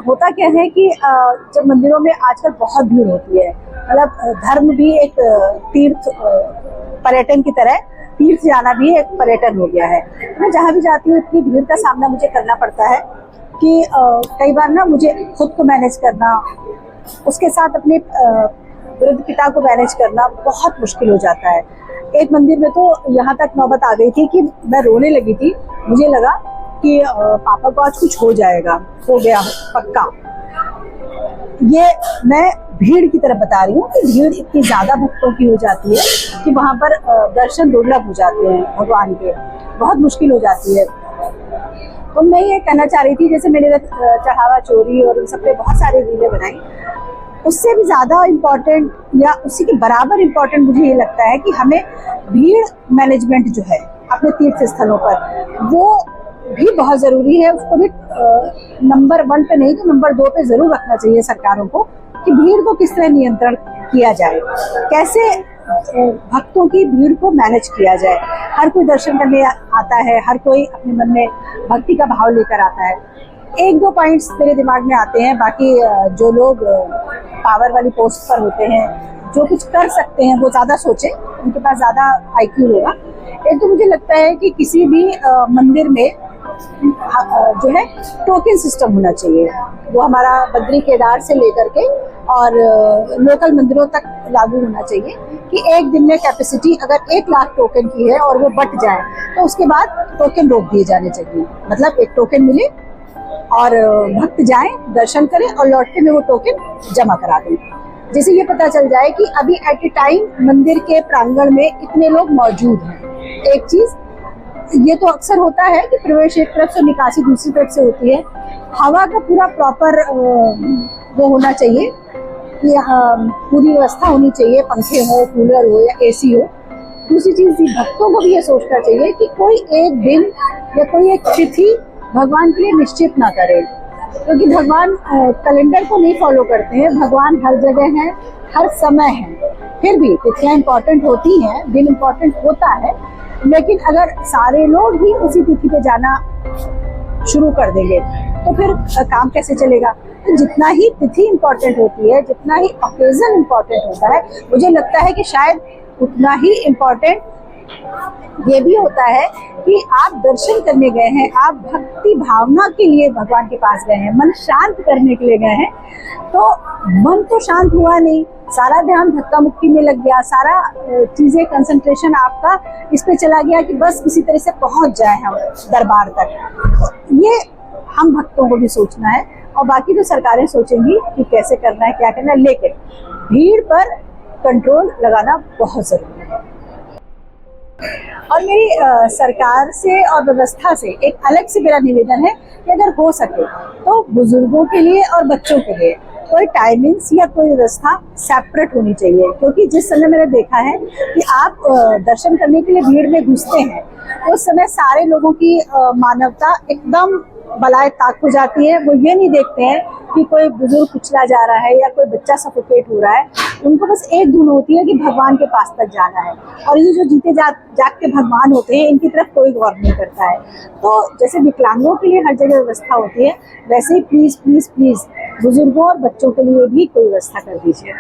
होता क्या है कि जब मंदिरों में आजकल बहुत भीड़ होती है, मतलब धर्म भी एक तीर्थ पर्यटन की तरह, तीर्थ जाना भी एक पर्यटन हो गया है। मैं जहाँ भी जाती हूँ इतनी भीड़ का सामना मुझे करना पड़ता है कि कई बार ना मुझे खुद को मैनेज करना, उसके साथ अपने वृद्ध पिता को मैनेज करना बहुत मुश्किल हो जाता है। एक मंदिर में तो यहाँ तक नौबत आ गई थी कि मैं रोने लगी थी। मुझे लगा कि पापा को आज कुछ हो जाएगा, हो गया पक्का। ये मैं भीड़ की तरफ बता रही हूँ कि भीड़ इतनी ज्यादा भक्तों की हो जाती है कि वहां पर दर्शन दुर्लभ हो जाते हैं भगवान के, बहुत मुश्किल हो जाती है। तो मैं ये कहना चाह रही थी, जैसे मैंने चढ़ावा चोरी और उन सब पे बहुत सारी रीलें बनाई, उससे भी ज्यादा इम्पोर्टेंट या उसी के बराबर इम्पोर्टेंट मुझे ये लगता है कि हमें भीड़ मैनेजमेंट जो है अपने तीर्थ स्थलों पर, वो भी बहुत जरूरी है। उसको भी नंबर 1 पे नहीं तो नंबर 2 पे जरूर रखना चाहिए सरकारों को, कि भीड़ को किस तरह नियंत्रण किया जाए, कैसे भक्तों की भीड़ को मैनेज किया जाए। हर कोई दर्शन करने आता है, हर कोई अपने मन में भक्ति का भाव लेकर आता है। 1-2 पॉइंट्स मेरे दिमाग में आते हैं, बाकी जो लोग पावर वाली पोस्ट पर होते हैं, जो कुछ कर सकते हैं, वो ज्यादा सोचें, उनके पास ज्यादा IQ होगा। एक तो मुझे लगता है कि किसी भी मंदिर में जो है टोकन सिस्टम होना चाहिए। वो हमारा बद्री केदार से लेकर के और लोकल मंदिरों तक लागू होना चाहिए कि एक दिन में कैपेसिटी अगर 1 लाख टोकन की है और वो बट जाए तो उसके बाद टोकन रोक दिए जाने चाहिए। मतलब एक टोकन मिले और भक्त जाएं, दर्शन करें और लौटते में वो टोकन जमा करा दें। जैसे ये पता चल जाए कि अभी एट ए टाइम मंदिर के प्रांगण में इतने लोग मौजूद हैं। एक चीज ये तो अक्सर होता है कि प्रवेश एक तरफ से निकासी दूसरी तरफ से होती है। हवा का पूरा प्रॉपर वो होना चाहिए कि पूरी व्यवस्था होनी चाहिए, पंखे हो, कूलर हो या AC हो। दूसरी चीज भक्तों को भी ये सोचना चाहिए कि कोई एक दिन या कोई एक तिथि भगवान के लिए निश्चित ना करे, क्योंकि भगवान कैलेंडर को नहीं फॉलो करते हैं। भगवान हर जगह है, हर समय है। फिर भी तिथियां इम्पोर्टेंट होती हैं, दिन इम्पोर्टेंट होता है, लेकिन अगर सारे लोग ही उसी तिथि पे जाना शुरू कर देंगे तो फिर काम कैसे चलेगा। तो जितना ही तिथि इम्पोर्टेंट होती है, जितना ही ओकेजन इम्पोर्टेंट होता है, मुझे लगता है कि शायद उतना ही इम्पोर्टेंट ये भी होता है कि आप दर्शन करने गए हैं, आप भक्ति भावना के लिए भगवान के पास गए हैं, मन शांत करने के लिए गए हैं, तो मन तो शांत हुआ नहीं, सारा ध्यान धक्का मुक्की में लग गया, सारा चीजें कंसंट्रेशन आपका इस पे चला गया कि बस किसी तरह से पहुंच जाए हम दरबार तक। ये हम भक्तों को भी सोचना है और बाकी तो सरकारें सोचेंगी कि कैसे करना है, क्या करना है, लेकिन भीड़ पर कंट्रोल लगाना बहुत जरूरी है। और मेरी सरकार से और व्यवस्था से एक अलग से मेरा निवेदन है कि अगर हो सके तो बुजुर्गों के लिए और बच्चों के लिए कोई टाइमिंग्स या कोई व्यवस्था सेपरेट होनी चाहिए। क्योंकि जिस समय मैंने देखा है कि आप दर्शन करने के लिए भीड़ में घुसते हैं, उस समय सारे लोगों की मानवता एकदम बलाए ताक हो जाती है। वो ये नहीं देखते हैं कि कोई बुजुर्ग कुचला जा रहा है या कोई बच्चा सफोकेट हो रहा है। उनको बस एक धुन होती है कि भगवान के पास तक जाना है, और ये जो जीते जागते भगवान होते हैं, इनकी तरफ कोई गौर नहीं करता है। तो जैसे विकलांगों के लिए हर जगह व्यवस्था होती है, वैसे ही प्लीज प्लीज प्लीज बुजुर्गों और बच्चों के लिए भी कोई व्यवस्था कर दीजिए।